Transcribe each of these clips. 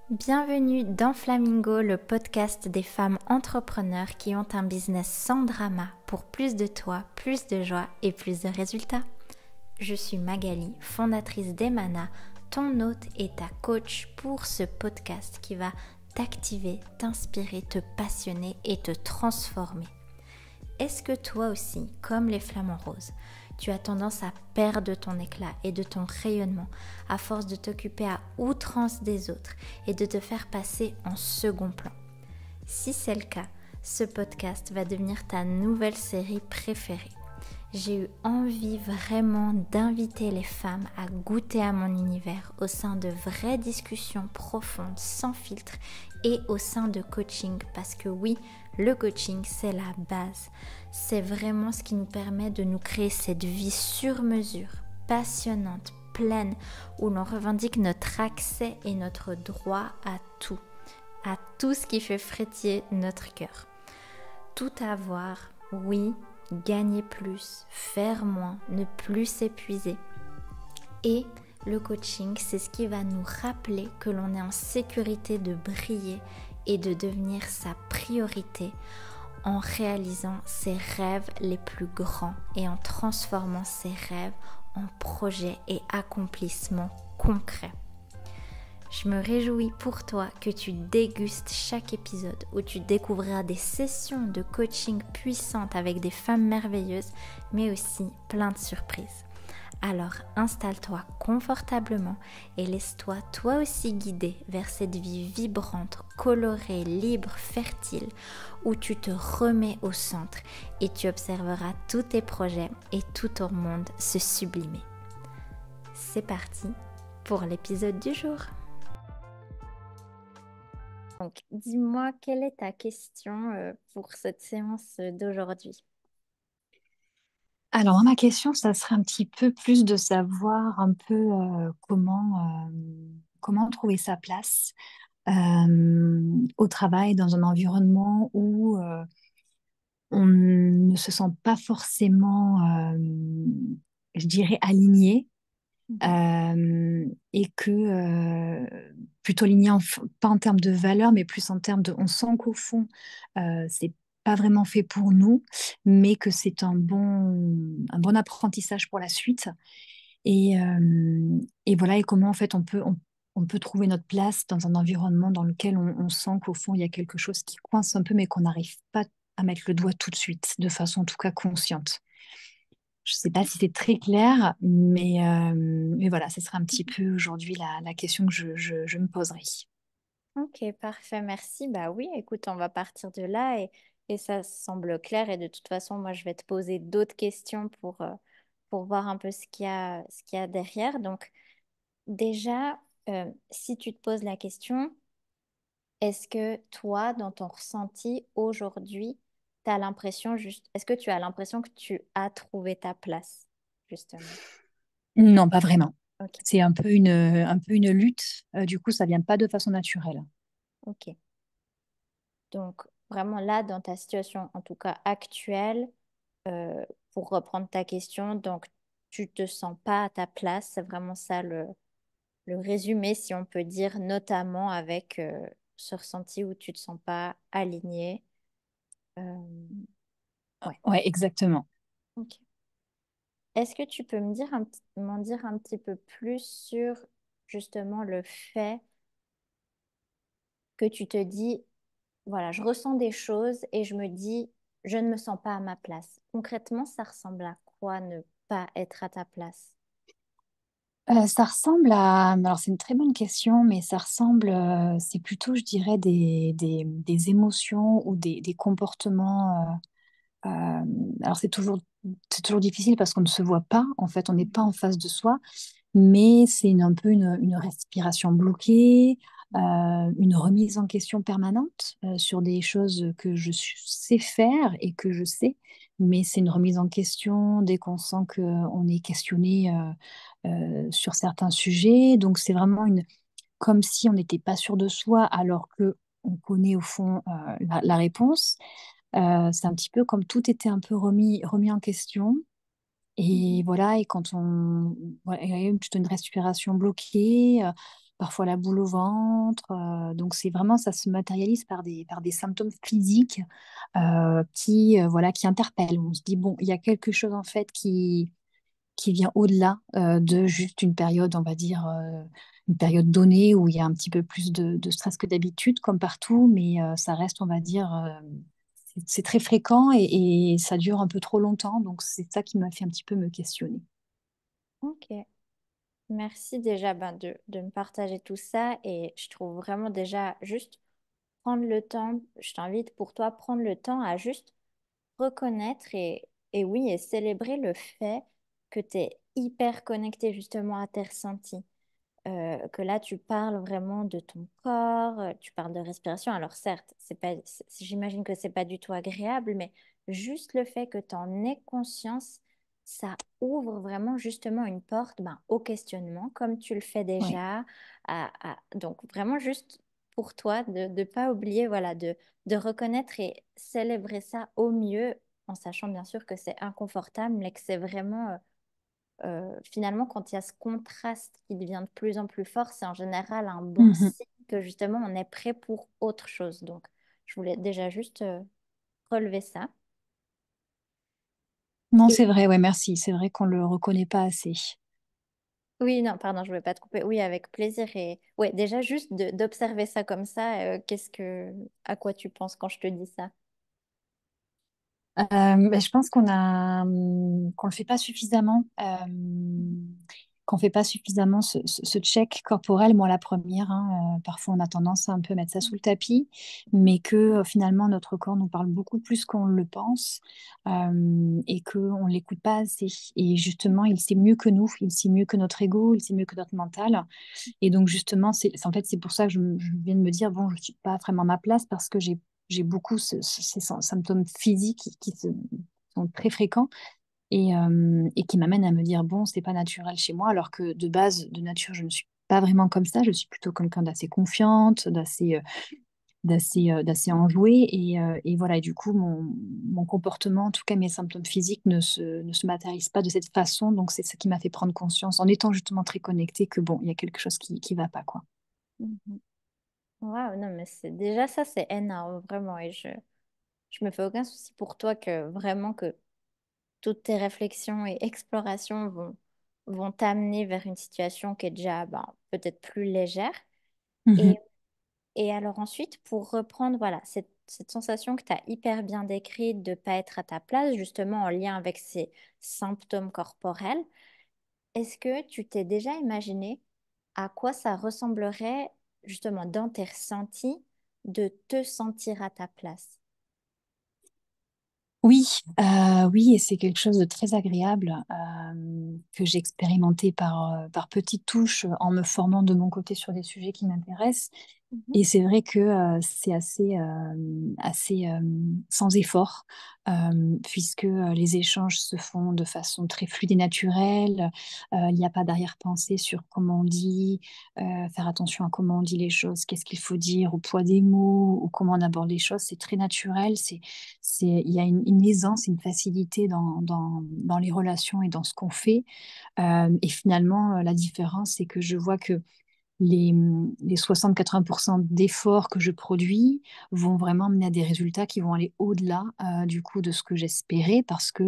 Bienvenue dans Flamingo, le podcast des femmes entrepreneurs qui ont un business sans drama pour plus de toi, plus de joie et plus de résultats. Je suis Magali, fondatrice d'Emana, ton hôte et ta coach pour ce podcast qui va t'activer, t'inspirer, te passionner et te transformer. Est-ce que toi aussi, comme les flamants roses, tu as tendance à perdre de ton éclat et de ton rayonnement à force de t'occuper à outrance des autres et de te faire passer en second plan? Si c'est le cas, ce podcast va devenir ta nouvelle série préférée. J'ai eu envie vraiment d'inviter les femmes à goûter à mon univers au sein de vraies discussions profondes, sans filtre et au sein de coaching parce que oui, le coaching c'est la base. C'est vraiment ce qui nous permet de nous créer cette vie sur mesure, passionnante, pleine, où l'on revendique notre accès et notre droit à tout ce qui fait frétiller notre cœur. Tout avoir, oui, gagner plus, faire moins, ne plus s'épuiser. Et le coaching, c'est ce qui va nous rappeler que l'on est en sécurité de briller et de devenir sa priorité en réalisant ses rêves les plus grands et en transformant ses rêves en projets et accomplissements concrets. Je me réjouis pour toi que tu dégustes chaque épisode où tu découvriras des sessions de coaching puissantes avec des femmes merveilleuses, mais aussi plein de surprises. Alors installe-toi confortablement et laisse-toi toi aussi guider vers cette vie vibrante, colorée, libre, fertile, où tu te remets au centre et tu observeras tous tes projets et tout ton monde se sublimer. C'est parti pour l'épisode du jour. Donc, dis-moi, quelle est ta question pour cette séance d'aujourd'hui? Alors, ma question, ça serait un petit peu plus de savoir un peu comment trouver sa place au travail dans un environnement où on ne se sent pas forcément, je dirais, aligné Mhm. et que plutôt aligné pas en termes de valeur, mais plus en termes de, on sent qu'au fond, c'est pas vraiment fait pour nous, mais que c'est un bon apprentissage pour la suite. Et voilà, et comment en fait on peut trouver notre place dans un environnement dans lequel on sent qu'au fond il y a quelque chose qui coince un peu, mais qu'on n'arrive pas à mettre le doigt tout de suite, de façon en tout cas consciente. Je ne sais pas si c'est très clair, mais voilà, ce sera un petit peu aujourd'hui la question que je me poserai. Ok, parfait, merci. Bah oui, écoute, on va partir de là et ça semble clair. Et de toute façon, moi, je vais te poser d'autres questions pour voir un peu ce qu'il y a derrière. Donc, déjà, si tu te poses la question, est-ce que toi, dans ton ressenti aujourd'hui, t'as l'impression est-ce que tu as l'impression que tu as trouvé ta place, justement? Non, pas vraiment. Ok, C'est un peu une lutte. Du coup, ça vient pas de façon naturelle. ok. Donc, vraiment là, dans ta situation, en tout cas actuelle, euh, pour reprendre ta question, donc tu te sens pas à ta place, c'est vraiment ça le résumé, si on peut dire, notamment avec ce ressenti où tu te sens pas aligné. Euh, ouais, Ouais, exactement. ok. Est-ce que tu peux m'en dire un petit peu plus sur justement le fait que tu te dis, voilà, je ressens des choses et je me dis, je ne me sens pas à ma place. Concrètement, ça ressemble à quoi ne pas être à ta place? Ça ressemble à... Alors, c'est une très bonne question, mais ça ressemble... c'est plutôt, je dirais, des émotions ou des comportements. Alors, c'est toujours difficile parce qu'on ne se voit pas. En fait, on n'est pas en face de soi. Mais c'est un peu une respiration bloquée, une remise en question permanente sur des choses que sais faire et que je sais, mais c'est une remise en question dès qu'on sent qu'on est questionné sur certains sujets. Donc c'est vraiment comme si on n'était pas sûr de soi alors que on connaît au fond la réponse. C'est un petit peu comme tout était un peu remis en question. Et Mhm. voilà, et quand voilà, il y a eu plutôt une respiration bloquée, parfois la boule au ventre. Donc c'est vraiment, ça se matérialise par des symptômes physiques voilà, qui interpellent. On se dit, bon, il y a quelque chose en fait qui vient au-delà de juste une période, on va dire, une période donnée où il y a un petit peu plus de stress que d'habitude, comme partout, mais ça reste, on va dire, c'est très fréquent et ça dure un peu trop longtemps. Donc c'est ça qui m'a fait un petit peu me questionner. Ok. Merci déjà ben, de me partager tout ça et je trouve vraiment déjà juste prendre le temps, je t'invite pour toi, prendre le temps à juste reconnaître et oui, et célébrer le fait que tu es hyper connecté justement à tes ressentis. Que là, tu parles vraiment de ton corps, tu parles de respiration. Alors certes, j'imagine que c'est pas du tout agréable, mais juste le fait que tu en aies conscience, ça ouvre vraiment justement une porte ben, au questionnement, comme tu le fais Oui. déjà. Donc vraiment juste pour toi, de ne pas oublier, voilà, de reconnaître et célébrer ça au mieux, en sachant bien sûr que c'est inconfortable, mais que c'est vraiment finalement, quand il y a ce contraste qui devient de plus en plus fort, c'est en général un bon Mhm. signe que justement on est prêt pour autre chose. Donc, je voulais déjà juste relever ça. Non, Et c'est vrai, ouais, merci. C'est vrai qu'on le reconnaît pas assez. oui, non, pardon, je ne voulais pas te couper. Oui, avec plaisir. Et ouais, déjà juste d'observer ça comme ça, à quoi tu penses quand je te dis ça? Ben, je pense qu'on le fait pas suffisamment, qu'on fait pas suffisamment ce check corporel. Moi, la première, hein, parfois on a tendance à un peu mettre ça sous le tapis, mais que finalement notre corps nous parle beaucoup plus qu'on le pense et que on l'écoute pas assez. Et justement, il sait mieux que nous, il sait mieux que notre ego, il sait mieux que notre mental. Et donc justement, en fait, c'est pour ça que je viens de me dire, bon, je ne suis pas vraiment à ma place parce que j'ai beaucoup ces symptômes physiques sont très fréquents et qui m'amènent à me dire, bon, c'est pas naturel chez moi, alors que de base, de nature, je ne suis pas vraiment comme ça. Je suis plutôt quelqu'un d'assez confiante, d'assez enjouée. Et voilà, et du coup, mon comportement, en tout cas mes symptômes physiques, ne se matérialisent pas de cette façon. Donc c'est ce qui m'a fait prendre conscience, en étant justement très connectée, que bon, il y a quelque chose qui va pas, quoi. Mhm. Waouh, non, mais c'est déjà ça, c'est énorme, vraiment. Et je me fais aucun souci pour toi que vraiment que toutes tes réflexions et explorations vont t'amener vers une situation qui est déjà ben, peut-être plus légère. Et, Mhm. et alors ensuite, pour reprendre voilà, cette sensation que tu as hyper bien décrite de ne pas être à ta place, justement en lien avec ces symptômes corporels, est-ce que tu t'es déjà imaginé à quoi ça ressemblerait justement dans tes ressentis de te sentir à ta place? Oui, oui, et c'est quelque chose de très agréable que j'ai expérimenté par petites touches en me formant de mon côté sur des sujets qui m'intéressent. Mhm. Et c'est vrai que c'est assez sans effort, puisque les échanges se font de façon très fluide et naturelle. Il n'y a pas d'arrière-pensée sur comment on dit, faire attention à comment on dit les choses, qu'est-ce qu'il faut dire, au poids des mots, ou comment on aborde les choses. C'est très naturel. Il y a une aisance, une facilité dans les relations et dans ce qu'on fait. Et finalement, la différence, c'est que je vois que les, les 60-80% d'efforts que je produis vont vraiment mener à des résultats qui vont aller au-delà du coup de ce que j'espérais parce que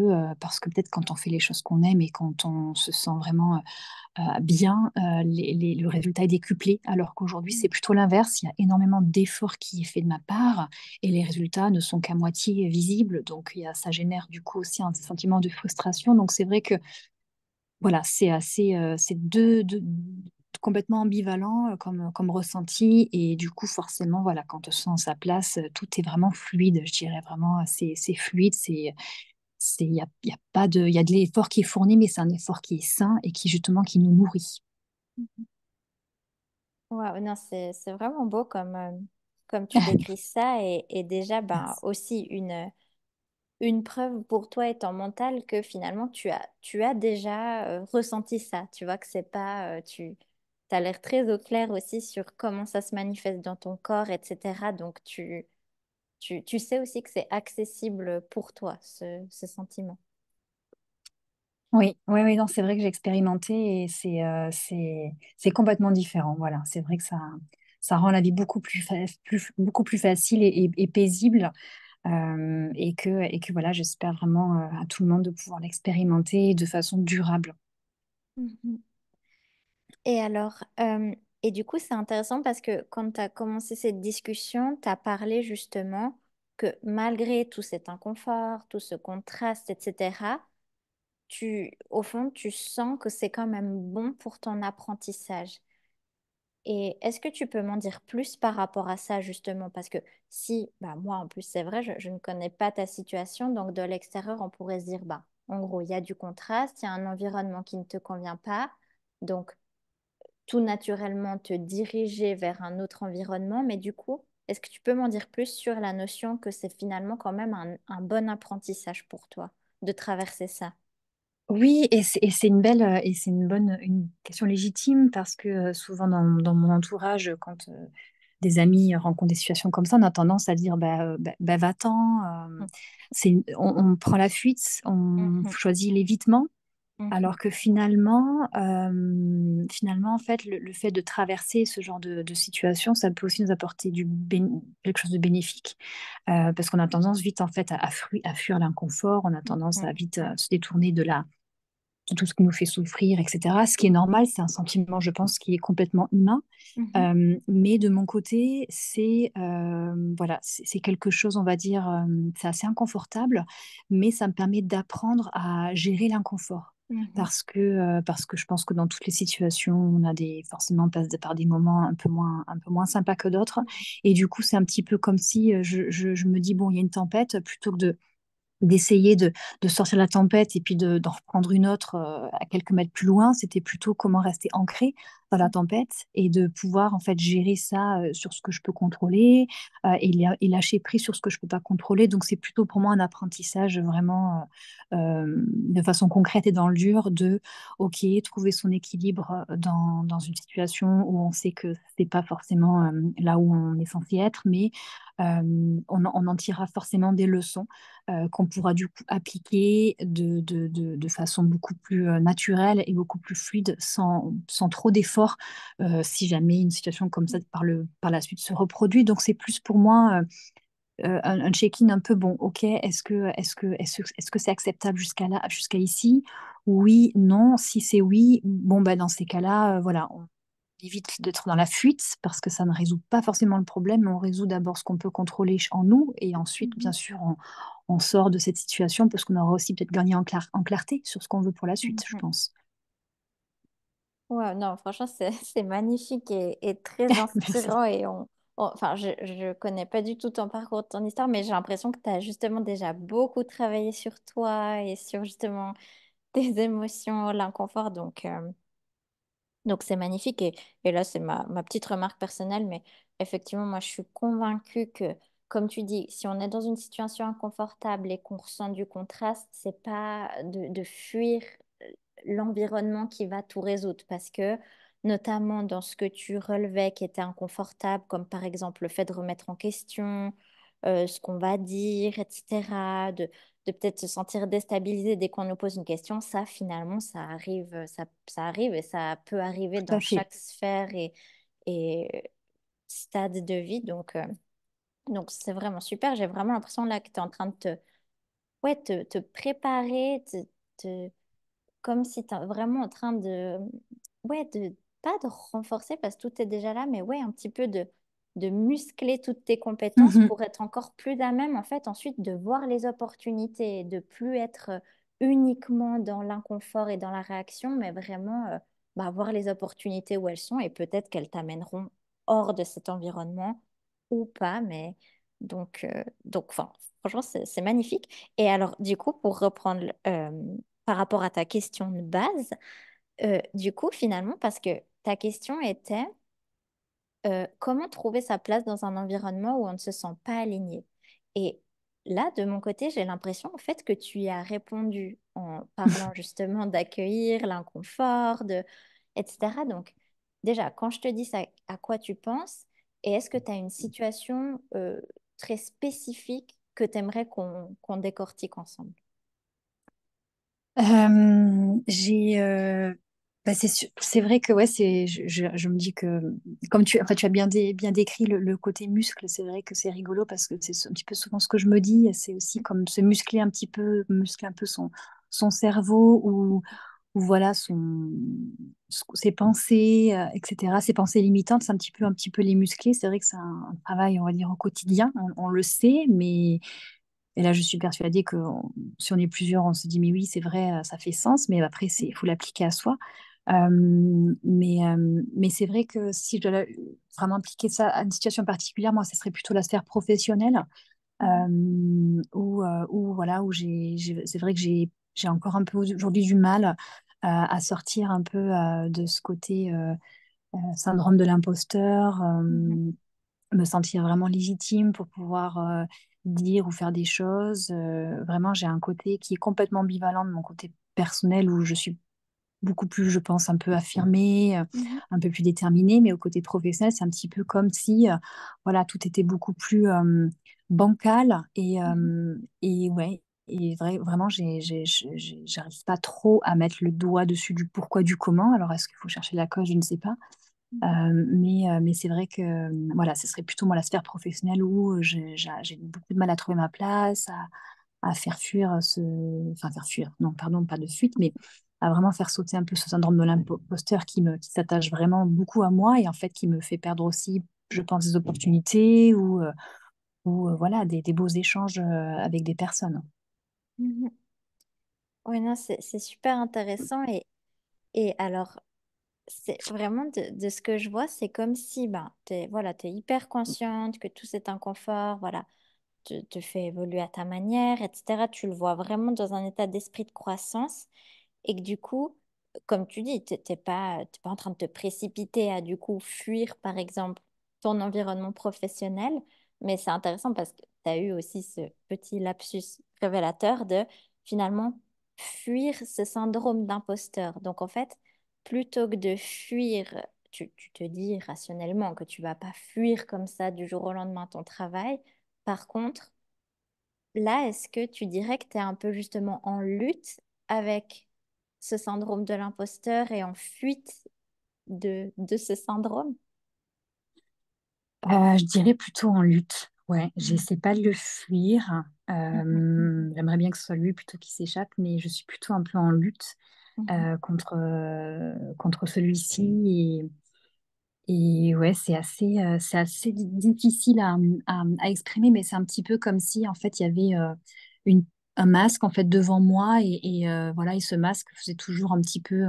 peut-être quand on fait les choses qu'on aime et quand on se sent vraiment bien, le résultat est décuplé, alors qu'aujourd'hui c'est plutôt l'inverse. Il y a énormément d'efforts qui est fait de ma part et les résultats ne sont qu'à moitié visibles. Donc ça génère du coup aussi un sentiment de frustration. Donc c'est vrai que voilà, c'est complètement ambivalent comme ressenti et du coup forcément voilà, quand on se sent à sa place, tout est vraiment fluide, je dirais vraiment, c'est fluide, il y a pas de, il y a de l'effort qui est fourni, mais c'est un effort qui est sain et qui nous nourrit. Waouh, non, c'est vraiment beau comme tu décris ça et déjà ben, Merci. aussi une preuve pour toi et ton mental que finalement tu as déjà ressenti ça. Tu vois que c'est pas, tu as l'air très au clair aussi sur comment ça se manifeste dans ton corps, etc. Donc tu sais aussi que c'est accessible pour toi, ce sentiment. Oui, oui, oui, non, c'est vrai que j'ai expérimenté et c'est complètement différent. Voilà, c'est vrai que ça rend la vie beaucoup plus facile et paisible. Et que voilà, j'espère vraiment à tout le monde de pouvoir l'expérimenter de façon durable. Mhm. Et alors, et du coup, c'est intéressant parce que quand tu as commencé cette discussion, tu as parlé justement que malgré tout cet inconfort, tout ce contraste, etc., au fond, tu sens que c'est quand même bon pour ton apprentissage. Et est-ce que tu peux m'en dire plus par rapport à ça, justement? Parce que si, bah moi, en plus, c'est vrai, je ne connais pas ta situation, donc de l'extérieur, on pourrait se dire, bah, en gros, il y a du contraste, il y a un environnement qui ne te convient pas, donc tout naturellement te diriger vers un autre environnement, mais du coup, est-ce que tu peux m'en dire plus sur la notion que c'est finalement quand même un bon apprentissage pour toi de traverser ça? Oui, et c'est une belle et c'est une bonne une question légitime parce que souvent dans mon entourage, quand des amis rencontrent des situations comme ça, on a tendance à dire bah, va-t'en, on prend la fuite, on Mhm, choisit l'évitement. mhm, Alors que finalement, en fait, le fait de traverser ce genre de situation, ça peut aussi nous apporter quelque chose de bénéfique, parce qu'on a tendance vite, en fait, à fuir l'inconfort, on a tendance à mhm, vite se détourner de tout ce qui nous fait souffrir, etc. Ce qui est normal, c'est un sentiment, je pense, qui est complètement humain. mhm, Mais de mon côté, voilà, c'est quelque chose, on va dire, c'est assez inconfortable, mais ça me permet d'apprendre à gérer l'inconfort. mhm, Parce que je pense que dans toutes les situations, forcément, on passe par des moments un peu moins sympas que d'autres. Et du coup, c'est un petit peu comme si je me dis, bon, il y a une tempête, plutôt que d'essayer de sortir de la tempête et puis d'en reprendre une autre à quelques mètres plus loin, c'était plutôt comment rester ancré dans la tempête et de pouvoir en fait gérer ça sur ce que je peux contrôler et lâcher prise sur ce que je peux pas contrôler. Donc c'est plutôt pour moi un apprentissage vraiment de façon concrète et dans le dur de ok, trouver son équilibre dans une situation où on sait que c'est pas forcément là où on est censé être, mais on en tirera forcément des leçons qu'on pourra du coup appliquer de façon beaucoup plus naturelle et beaucoup plus fluide, sans trop d'efforts, si jamais une situation comme ça par la suite se reproduit. Donc c'est plus pour moi un check-in un peu bon. Ok, est-ce que c'est acceptable jusqu'à là, jusqu'à ici? Oui, non. Si c'est oui, bon bah dans ces cas-là, voilà, on évite d'être dans la fuite parce que ça ne résout pas forcément le problème, mais on résout d'abord ce qu'on peut contrôler en nous et ensuite, bien mhm, sûr, on sort de cette situation parce qu'on aura aussi peut-être gagné en clarté sur ce qu'on veut pour la suite, je mhm. pense. Ouais, non, franchement, c'est magnifique et très Merci. inspirant. Et enfin, je connais pas du tout ton parcours, ton histoire, mais j'ai l'impression que tu as justement déjà beaucoup travaillé sur toi et sur justement tes émotions, l'inconfort. Donc c'est magnifique. Et là, c'est ma petite remarque personnelle, mais effectivement, moi, je suis convaincue que, comme tu dis, si on est dans une situation inconfortable et qu'on ressent du contraste, c'est pas de fuir l'environnement qui va tout résoudre. Parce que, notamment dans ce que tu relevais qui était inconfortable, comme par exemple le fait de remettre en question ce qu'on va dire, etc., de peut-être se sentir déstabilisé dès qu'on nous pose une question, ça finalement, ça arrive et ça peut arriver Tout dans à fait. chaque sphère et stade de vie. Donc c'est vraiment super. J'ai vraiment l'impression là que tu es en train de ouais, te préparer, comme si tu es vraiment en train ouais, pas de renforcer parce que tout est déjà là, mais ouais, un petit peu de muscler toutes tes compétences Mhm. pour être encore plus à même, en fait, ensuite de voir les opportunités et de plus être uniquement dans l'inconfort et dans la réaction, mais vraiment bah, voir les opportunités où elles sont et peut-être qu'elles t'amèneront hors de cet environnement ou pas, mais donc enfin, franchement, c'est magnifique. Et alors, du coup, pour reprendre par rapport à ta question de base, du coup, finalement, parce que ta question était comment trouver sa place dans un environnement où on ne se sent pas aligné. Et là, de mon côté, j'ai l'impression en fait que tu y as répondu en parlant justement d'accueillir l'inconfort, etc. Donc, déjà, quand je te dis ça, à quoi tu penses? Et est-ce que tu as une situation très spécifique que tu aimerais qu'on décortique ensemble? J'ai, bah, c'est vrai que ouais, je me dis que comme enfin, tu as bien décrit le côté muscle, c'est vrai que c'est rigolo parce que c'est un petit peu souvent ce que je me dis. C'est aussi comme se muscler un petit peu, muscler un peu son cerveau ou voilà ses pensées, etc. Ses pensées limitantes, c'est un petit peu les muscler. C'est vrai que c'est un travail, on va dire, au quotidien. On le sait, mais et là, je suis persuadée que si on est plusieurs, on se dit, mais oui, c'est vrai, ça fait sens, mais après, il faut l'appliquer à soi. Mais c'est vrai que si je dois vraiment appliquer ça à une situation particulière, moi, ce serait plutôt la sphère professionnelle, Mhm. voilà, c'est vrai que j'ai encore un peu aujourd'hui du mal à sortir un peu de ce côté syndrome de l'imposteur, Mhm. me sentir vraiment légitime pour pouvoir dire ou faire des choses. Vraiment, j'ai un côté qui est complètement ambivalent de mon côté personnel où je suis beaucoup plus, je pense, un peu affirmée, Mhm. un peu plus déterminée, mais au côté professionnel, c'est un petit peu comme si voilà, tout était beaucoup plus bancal Mhm. et ouais. Et vraiment, j'arrive pas trop à mettre le doigt dessus du pourquoi, du comment. Alors, est-ce qu'il faut chercher la cause? Je ne sais pas. Mais c'est vrai que voilà, ce serait plutôt moi la sphère professionnelle où j'ai beaucoup de mal à trouver ma place, à faire fuir enfin faire fuir, non, pardon, pas de fuite, mais à vraiment faire sauter un peu ce syndrome de l'imposteur qui s'attache vraiment beaucoup à moi et en fait qui me fait perdre aussi, je pense, des opportunités ou voilà, des beaux échanges avec des personnes. Mhm. Ouais, non, c'est super intéressant. Et alors, c'est vraiment de ce que je vois, c'est comme si ben, voilà, t'es hyper consciente que tout cet inconfort, voilà, te fait évoluer à ta manière, etc. Tu le vois vraiment dans un état d'esprit de croissance et que du coup, comme tu dis, t'es pas en train de te précipiter à du coup fuir, par exemple, ton environnement professionnel, mais c'est intéressant parce que tu as eu aussi ce petit lapsus révélateur de finalement fuir ce syndrome d'imposteur. Donc en fait, plutôt que de fuir, tu te dis rationnellement que tu vas pas fuir comme ça du jour au lendemain ton travail. Par contre, là, est-ce que tu dirais que tu es un peu justement en lutte avec ce syndrome de l'imposteur et en fuite de ce syndrome? Je dirais plutôt en lutte. Ouais, Mhm. j'essaie pas de le fuir. Mhm. J'aimerais bien que ce soit lui plutôt qui s'échappe, mais je suis plutôt un peu en lutte Mhm. contre celui-ci. Et ouais, c'est assez difficile à exprimer, mais c'est un petit peu comme si en fait il y avait un masque en fait devant moi voilà, et ce masque faisait toujours un petit peu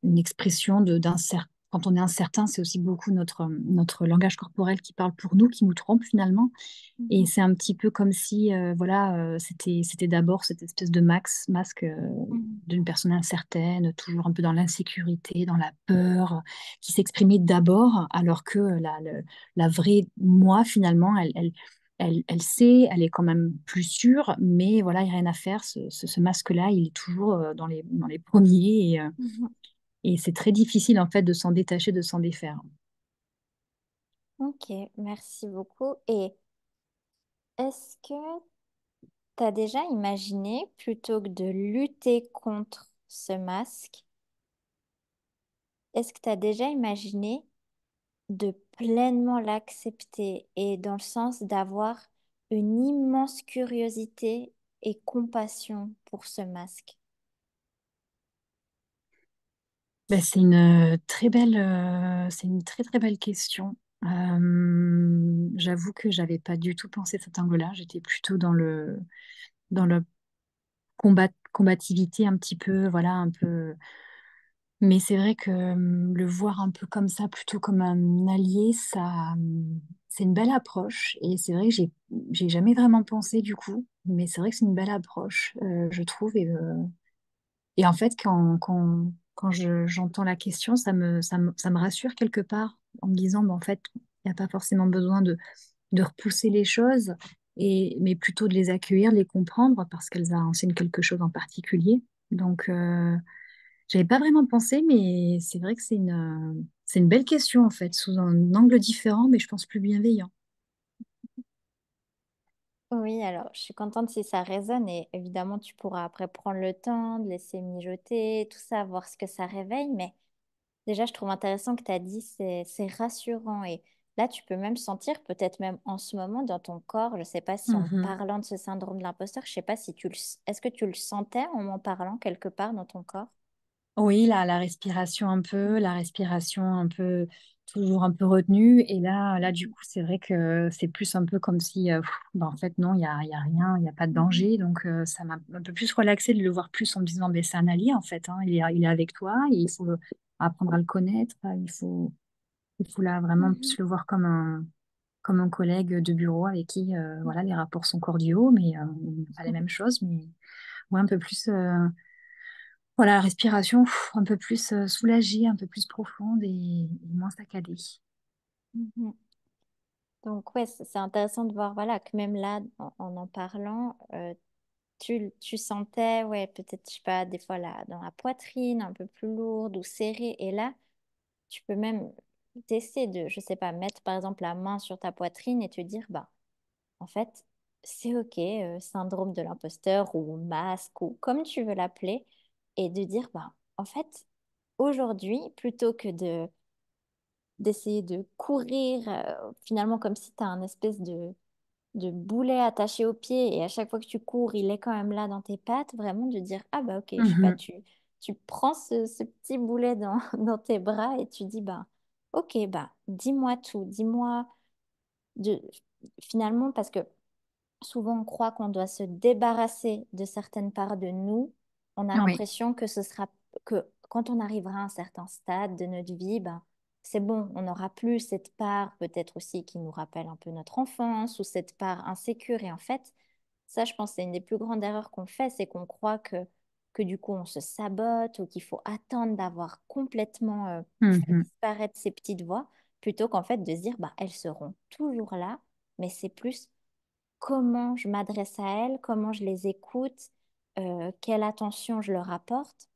une expression d'incertain. Quand on est incertain, c'est aussi beaucoup notre langage corporel qui parle pour nous, qui nous trompe finalement. Et Mhm. c'est un petit peu comme si, voilà, c'était d'abord cette espèce de masque Mhm. d'une personne incertaine, toujours un peu dans l'insécurité, dans la peur, qui s'exprimait d'abord, alors que la vraie moi, finalement, elle sait, elle est quand même plus sûre, mais voilà, il n'y a rien à faire. Ce masque-là, il est toujours dans les premiers, Mhm. et c'est très difficile, en fait, de s'en détacher, de s'en défaire. Ok, merci beaucoup. Et est-ce que tu as déjà imaginé, plutôt que de lutter contre ce masque, est-ce que tu as déjà imaginé de pleinement l'accepter et dans le sens d'avoir une immense curiosité et compassion pour ce masque? Ben, c'est une très très belle question. J'avoue que j'avais pas du tout pensé cet angle-là. J'étais plutôt dans le combativité un petit peu, voilà, un peu. Mais c'est vrai que le voir un peu comme ça, plutôt comme un allié, c'est une belle approche. Et c'est vrai que j'ai jamais vraiment pensé du coup, mais c'est vrai que c'est une belle approche, je trouve. Et en fait, quand j'entends la question, ça me rassure quelque part en me disant, en fait, il n'y a pas forcément besoin de repousser les choses, mais plutôt de les accueillir, de les comprendre parce qu'elles enseignent quelque chose en particulier. Donc, j'avais pas vraiment pensé, mais c'est vrai que c'est une belle question en fait, sous un angle différent, mais je pense plus bienveillant. Oui, alors je suis contente si ça résonne et évidemment tu pourras après prendre le temps de laisser mijoter, tout ça, voir ce que ça réveille. Mais déjà, je trouve intéressant que tu as dit c'est rassurant et là tu peux même sentir, peut-être même en ce moment dans ton corps, je sais pas si en Mhm. parlant de ce syndrome de l'imposteur, je sais pas si est-ce que tu le sentais en m'en parlant quelque part dans ton corps? Oui, la respiration un peu, la respiration un peu, toujours un peu retenue. Et là, du coup, c'est vrai que c'est plus un peu comme si, en fait, non, il y a rien, il n'y a pas de Mhm. danger. Donc, ça m'a un peu plus relaxé de le voir plus en me disant, mais c'est un allié, en fait, hein. Il est avec toi, et il faut apprendre à le connaître. Il faut là vraiment Mhm. plus le voir comme un collègue de bureau avec qui, voilà, les rapports sont cordiaux, mais pas les mêmes choses. Mais ouais, un peu plus. Voilà, la respiration un peu plus soulagée, un peu plus profonde et moins saccadée. Mhm. Donc ouais, c'est intéressant de voir voilà que même là en parlant, tu sentais ouais peut-être je sais pas des fois là dans la poitrine un peu plus lourde ou serrée et là tu peux même tester de je sais pas mettre par exemple la main sur ta poitrine et te dire bah en fait c'est ok syndrome de l'imposteur ou masque ou comme tu veux l'appeler et de dire bah en fait aujourd'hui plutôt que de d'essayer de courir finalement comme si tu as un espèce de boulet attaché au pied et à chaque fois que tu cours, il est quand même là dans tes pattes, vraiment de dire, ah bah ok, je sais pas, Mhm. tu prends ce petit boulet dans, dans tes bras et tu dis, bah ok, bah dis-moi tout, dis-moi de finalement parce que souvent on croit qu'on doit se débarrasser de certaines parts de nous. On a Oui. l'impression que ce sera que quand on arrivera à un certain stade de notre vie, ben, c'est bon, on n'aura plus cette part peut-être aussi qui nous rappelle un peu notre enfance ou cette part insécure. Et en fait, ça, je pense, c'est une des plus grandes erreurs qu'on fait, c'est qu'on croit que du coup on se sabote ou qu'il faut attendre d'avoir complètement fait Mhm. disparaître ces petites voix, plutôt qu'en fait de se dire, bah, elles seront toujours là, mais c'est plus comment je m'adresse à elles, comment je les écoute, quelle attention je leur apporte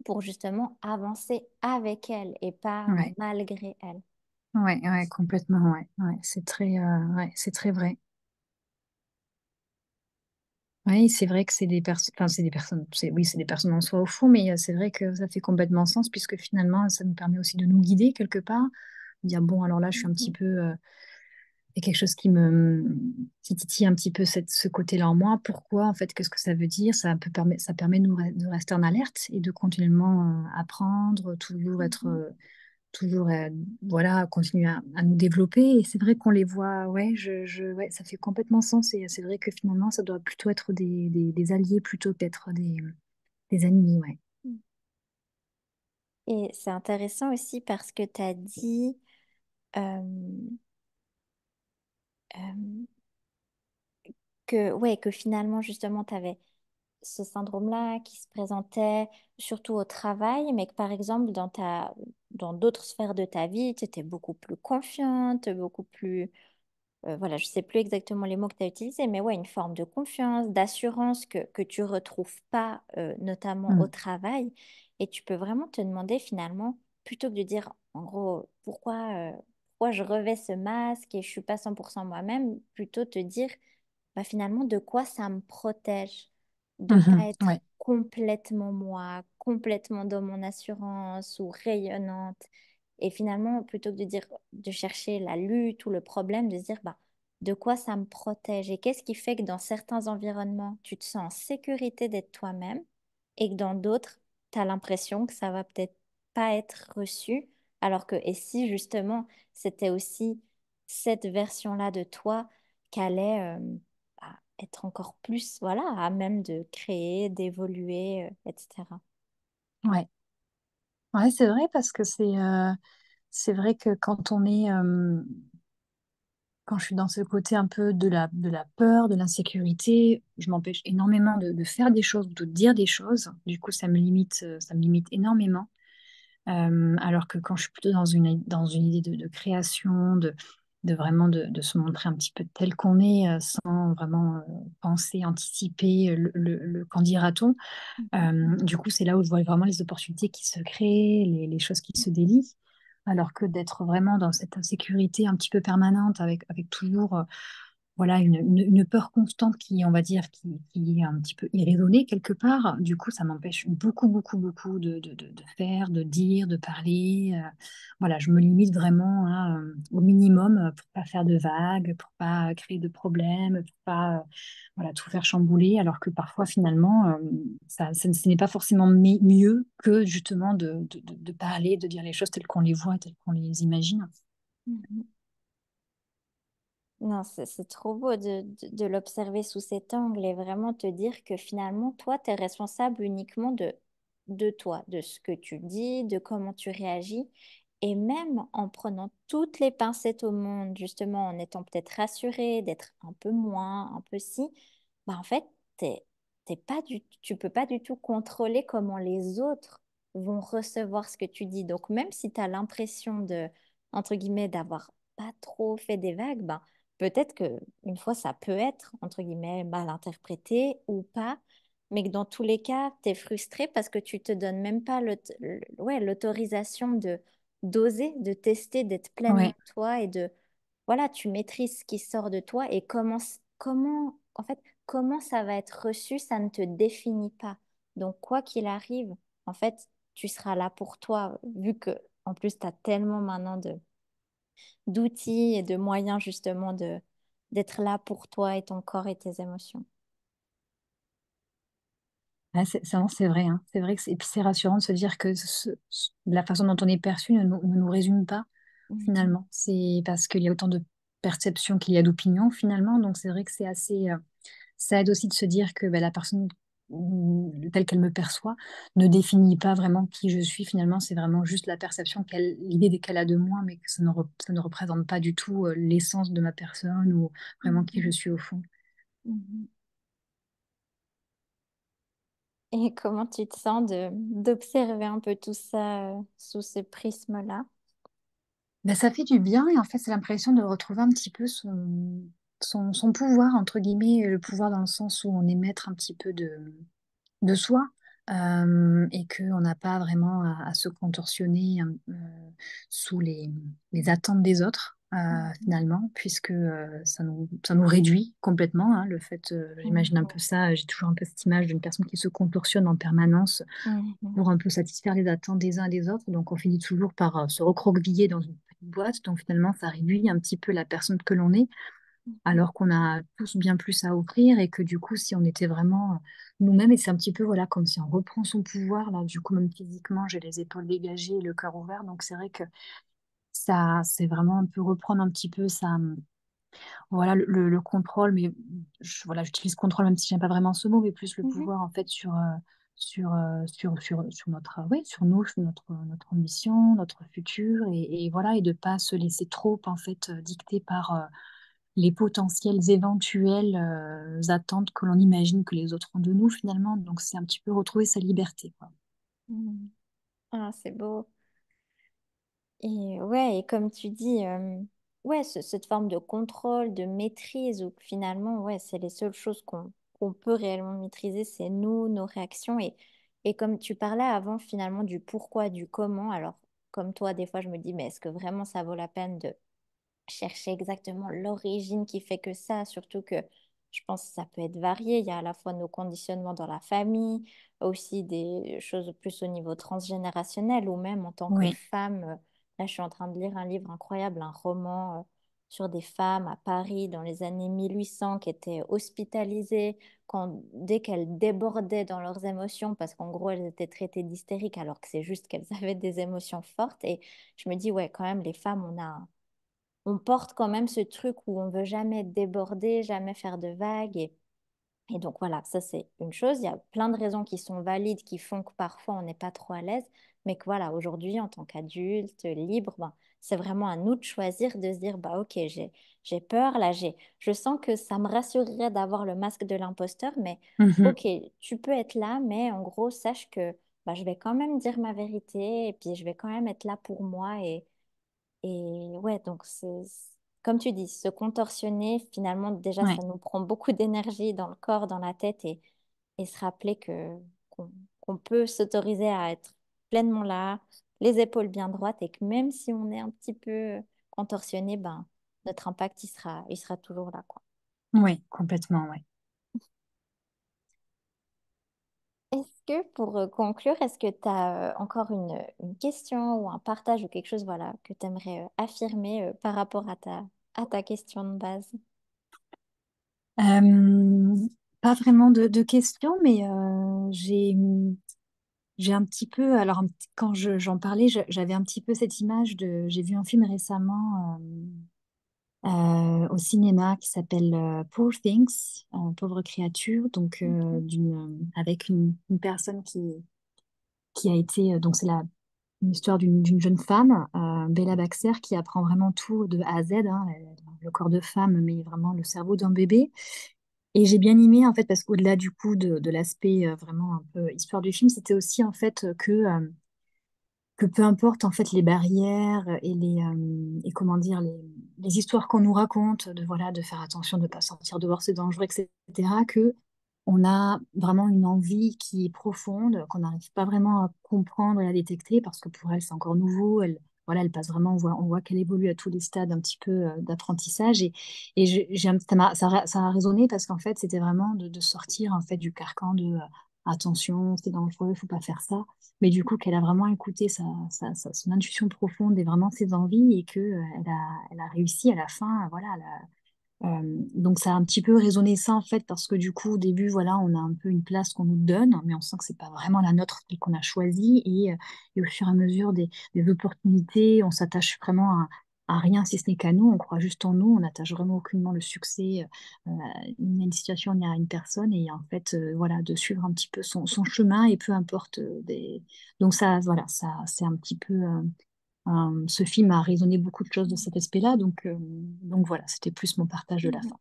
pour justement avancer avec elles et pas Ouais. malgré elles. Ouais, ouais, complètement, ouais. Ouais, ouais, c'est très vrai. Oui, c'est vrai que c'est des personnes, enfin, c'est des personnes, oui, c'est des personnes en soi au fond, mais c'est vrai que ça fait complètement sens puisque finalement, ça nous permet aussi de nous guider quelque part. Dire, bon, alors là, je suis un petit Mhm. peu, il y a quelque chose qui titille un petit peu ce côté-là en moi. Pourquoi, en fait, qu'est-ce que ça veut dire? Ça permet de rester en alerte et de continuellement apprendre, Mhm. toujours, voilà, continuer à nous développer. Et c'est vrai qu'on les voit, ouais, ouais, ça fait complètement sens. Et c'est vrai que finalement, ça doit plutôt être des alliés plutôt qu'être des ennemis, ouais. Et c'est intéressant aussi parce que tu as dit euh, euh, ouais, que finalement, justement, tu avais ce syndrome-là qui se présentait surtout au travail, mais que par exemple, dans d'autres sphères de ta vie, tu étais beaucoup plus confiante, beaucoup plus voilà, je sais plus exactement les mots que tu as utilisés, mais ouais, une forme de confiance, d'assurance que tu retrouves pas, notamment au Mm. travail. Et tu peux vraiment te demander finalement, plutôt que de dire, en gros, pourquoi je revais ce masque et je suis pas 100% moi-même, plutôt te dire, bah, finalement, de quoi ça me protège de Mhm. pas être Ouais, complètement moi, complètement dans mon assurance ou rayonnante. Et finalement, plutôt que de dire, de chercher la lutte ou le problème, de se dire, bah, de quoi ça me protège et qu'est-ce qui fait que dans certains environnements, tu te sens en sécurité d'être toi-même et que dans d'autres, tu as l'impression que ça va peut-être pas être reçu. Alors que, et si justement, c'était aussi cette version-là de toi qu'allait être encore plus, voilà, à même de créer, d'évoluer, etc. ouais. Ouais, c'est vrai parce que c'est vrai que quand je suis dans ce côté un peu de la peur, de l'insécurité, je m'empêche énormément de faire des choses, de dire des choses. Du coup, ça me limite énormément. Alors que quand je suis plutôt dans une idée de création, de vraiment de se montrer un petit peu tel qu'on est, sans vraiment penser, anticiper le qu'en dira-t-on. Du coup, c'est là où je vois vraiment les opportunités qui se créent, les choses qui se délient. Alors que d'être vraiment dans cette insécurité un petit peu permanente avec toujours voilà, une peur constante qui, on va dire, qui est un petit peu irraisonnée quelque part. Du coup, ça m'empêche beaucoup, beaucoup, beaucoup de faire, de dire, de parler. Voilà, je me limite vraiment au minimum pour pas faire de vagues, pour pas créer de problèmes, pour pas voilà, tout faire chambouler, alors que parfois, finalement, ce n'est pas forcément mieux que justement de parler, de dire les choses telles qu'on les voit, telles qu'on les imagine. Mhm. Non, c'est trop beau de l'observer sous cet angle et vraiment te dire que finalement, toi, tu es responsable uniquement de toi, de ce que tu dis, de comment tu réagis. Et même en prenant toutes les pincettes au monde, justement, en étant peut-être rassuré, d'être un peu moins, un peu si, bah en fait, tu peux pas du tout contrôler comment les autres vont recevoir ce que tu dis. Donc, même si tu as l'impression entre guillemets, d'avoir pas trop fait des vagues, ben, peut-être que une fois, ça peut être, entre guillemets, mal interprété ou pas, mais que dans tous les cas, tu es frustré parce que tu te donnes même pas ouais, l'autorisation de d'oser, de tester, d'être pleinement Ouais. toi et voilà, tu maîtrises ce qui sort de toi et en fait, comment ça va être reçu, ça ne te définit pas. Donc, quoi qu'il arrive, en fait, tu seras là pour toi, vu que, en plus, tu as tellement maintenant d'outils et de moyens, justement, d'être là pour toi et ton corps et tes émotions. Ah, c'est vrai, hein. C'est vrai et puis c'est rassurant de se dire que la façon dont on est perçu ne nous résume pas, Mhm. finalement. C'est parce qu'il y a autant de perceptions qu'il y a d'opinions, finalement. Donc c'est vrai que ça aide aussi de se dire que ben, la personne telle qu'elle me perçoit ne définit pas vraiment qui je suis, finalement. C'est vraiment juste la perception l'idée qu'elle a de moi, mais que ça ne représente pas du tout l'essence de ma personne ou vraiment qui je Mhm. suis au fond. Mhm. Et comment tu te sens d'observer un peu tout ça sous ce prisme-là? Ben, ça fait du bien et en fait, c'est l'impression de retrouver un petit peu son pouvoir, entre guillemets, le pouvoir dans le sens où on est maître un petit peu de soi et qu'on n'a pas vraiment à se contorsionner sous les attentes des autres. Mhm. Finalement, puisque ça nous réduit complètement, hein, le fait, j'imagine un Mhm. peu ça, j'ai toujours un peu cette image d'une personne qui se contorsionne en permanence Mhm. pour un peu satisfaire les attentes des uns et des autres. Donc, on finit toujours par se recroqueviller dans une petite boîte. Donc, finalement, ça réduit un petit peu la personne que l'on est, Mhm. alors qu'on a tous bien plus à offrir et que du coup, si on était vraiment nous-mêmes, et c'est un petit peu voilà, comme si on reprend son pouvoir, là, du coup, même physiquement, j'ai les épaules dégagées et le cœur ouvert. Donc, c'est vrai que ça, c'est vraiment un peu reprendre un petit peu ça. Voilà le contrôle, mais voilà, j'utilise contrôle même si j'aime pas vraiment ce mot, mais plus le Mhm. pouvoir en fait sur notre, ouais, sur nous, sur notre ambition, notre futur, et voilà, et de pas se laisser trop en fait dicter par les potentielles éventuelles attentes que l'on imagine que les autres ont de nous finalement. Donc c'est un petit peu retrouver sa liberté, quoi. Mhm. Ah, c'est beau. Et ouais, et comme tu dis, ouais, cette forme de contrôle, de maîtrise, où finalement, ouais, c'est les seules choses qu'on peut réellement maîtriser, c'est nous, nos réactions. Et comme tu parlais avant, finalement, du pourquoi, du comment, alors, comme toi, des fois, je me dis, mais est-ce que vraiment ça vaut la peine de chercher exactement l'origine qui fait que ça, surtout que je pense que ça peut être varié. Il y a à la fois nos conditionnements dans la famille, aussi des choses plus au niveau transgénérationnel ou même en tant que Oui, femme. Là, je suis en train de lire un livre incroyable, un roman sur des femmes à Paris dans les années 1800 qui étaient hospitalisées dès qu'elles débordaient dans leurs émotions, parce qu'en gros, elles étaient traitées d'hystériques alors que c'est juste qu'elles avaient des émotions fortes. Et je me dis, ouais, quand même, les femmes, on porte quand même ce truc où on veut jamais déborder, jamais faire de vagues. Et donc voilà, ça c'est une chose. Il y a plein de raisons qui sont valides, qui font que parfois on n'est pas trop à l'aise. Mais que voilà, aujourd'hui, en tant qu'adulte, libre, ben, c'est vraiment à nous de choisir, de se dire, bah ok, j'ai peur, là, je sens que ça me rassurerait d'avoir le masque de l'imposteur, mais mhm, ok, tu peux être là, mais en gros, sache que bah, je vais quand même dire ma vérité et puis je vais quand même être là pour moi. Et ouais, donc comme tu dis, se contorsionner, finalement, déjà, ouais. ça nous prend beaucoup d'énergie dans le corps, dans la tête, et se rappeler qu'on peut s'autoriser à être pleinement là, les épaules bien droites, et que même si on est un petit peu contorsionné, ben, notre impact, il sera toujours là, quoi. Oui, complètement, oui. Est-ce que pour conclure, est-ce que tu as encore une question ou un partage ou quelque chose voilà, que tu aimerais affirmer par rapport à ta question de base? Euh, Pas vraiment de questions, mais j'ai un petit peu, alors quand j'en parlais, j'avais un petit peu cette image j'ai vu un film récemment au cinéma qui s'appelle Poor Things, Pauvres créatures, donc Ok. avec une personne qui a été, donc c'est une histoire d'une jeune femme, Bella Baxter, qui apprend vraiment tout de A à Z, hein, le corps de femme, mais vraiment le cerveau d'un bébé. Et j'ai bien aimé, en fait, parce qu'au-delà du coup de l'aspect vraiment un peu histoire du film, c'était aussi en fait que peu importe en fait les barrières et comment dire les histoires qu'on nous raconte de voilà de faire attention de ne pas sortir dehors c'est dangereux etc que on a vraiment une envie qui est profonde qu'on n'arrive pas vraiment à comprendre et à détecter parce que pour elle c'est encore nouveau elle voilà elle passe vraiment on voit qu'elle évolue à tous les stades un petit peu d'apprentissage et ça a résonné parce qu'en fait c'était vraiment de sortir en fait du carcan de attention c'est dangereux faut pas faire ça mais du coup qu'elle a vraiment écouté son intuition profonde et vraiment ses envies et que elle a réussi à la fin, voilà. Donc ça a un petit peu résonné ça en fait parce que du coup au début voilà on a un peu une place qu'on nous donne mais on sent que c'est pas vraiment la nôtre qu'on a choisie et au fur et à mesure des opportunités on s'attache vraiment à rien si ce n'est qu'à nous on croit juste en nous on n'attache vraiment aucunement le succès à une situation ni à une personne et en fait voilà de suivre un petit peu son chemin et peu importe donc ça voilà ça c'est un petit peu ce film a résonné beaucoup de choses de cet aspect-là, donc voilà, c'était plus mon partage de la Mhm. fin.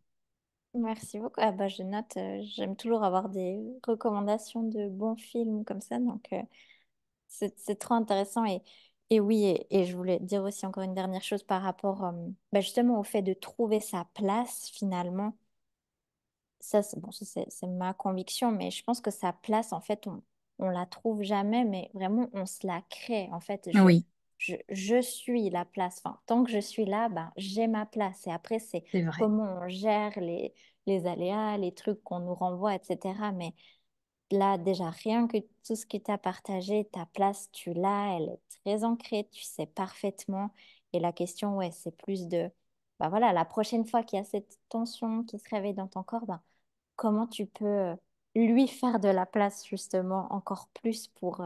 Merci beaucoup. Ah bah, je note, j'aime toujours avoir des recommandations de bons films comme ça, donc c'est trop intéressant. Et oui, et je voulais dire aussi encore une dernière chose par rapport bah, justement au fait de trouver sa place finalement. Ça, c'est bon, ça, c'est ma conviction, mais je pense que sa place, en fait, on la trouve jamais, mais vraiment, on se la crée. En fait, Oui, je suis la place. Enfin, tant que je suis là, ben, j'ai ma place. Et après, c'est c'est vrai. comment on gère les aléas, les trucs qu'on nous renvoie, etc. Mais là, déjà, rien que tout ce que tu as partagé, ta place, tu l'as, elle est très ancrée, tu sais parfaitement. Et la question, ouais, c'est plus de, bah voilà, la prochaine fois qu'il y a cette tension qui se réveille dans ton corps, ben, comment tu peux lui faire de la place, justement, encore plus pour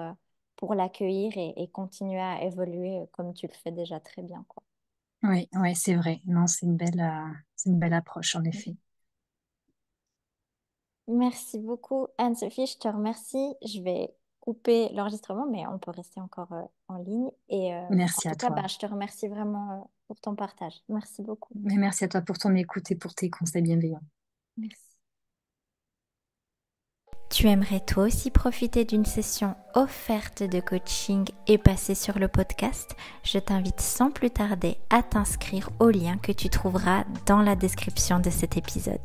l'accueillir et continuer à évoluer comme tu le fais déjà très bien, quoi. Oui, ouais, c'est vrai. Non, c'est une belle approche, en effet. Merci beaucoup, Anne-Sophie. Je te remercie. Je vais couper l'enregistrement, mais on peut rester encore en ligne. Et en Merci tout à cas, toi. ben, je te remercie vraiment pour ton partage. Merci beaucoup. Mais merci à toi pour ton écoute et pour tes conseils bienveillants. Merci. Tu aimerais toi aussi profiter d'une session offerte de coaching et passer sur le podcast? Je t'invite sans plus tarder à t'inscrire au lien que tu trouveras dans la description de cet épisode.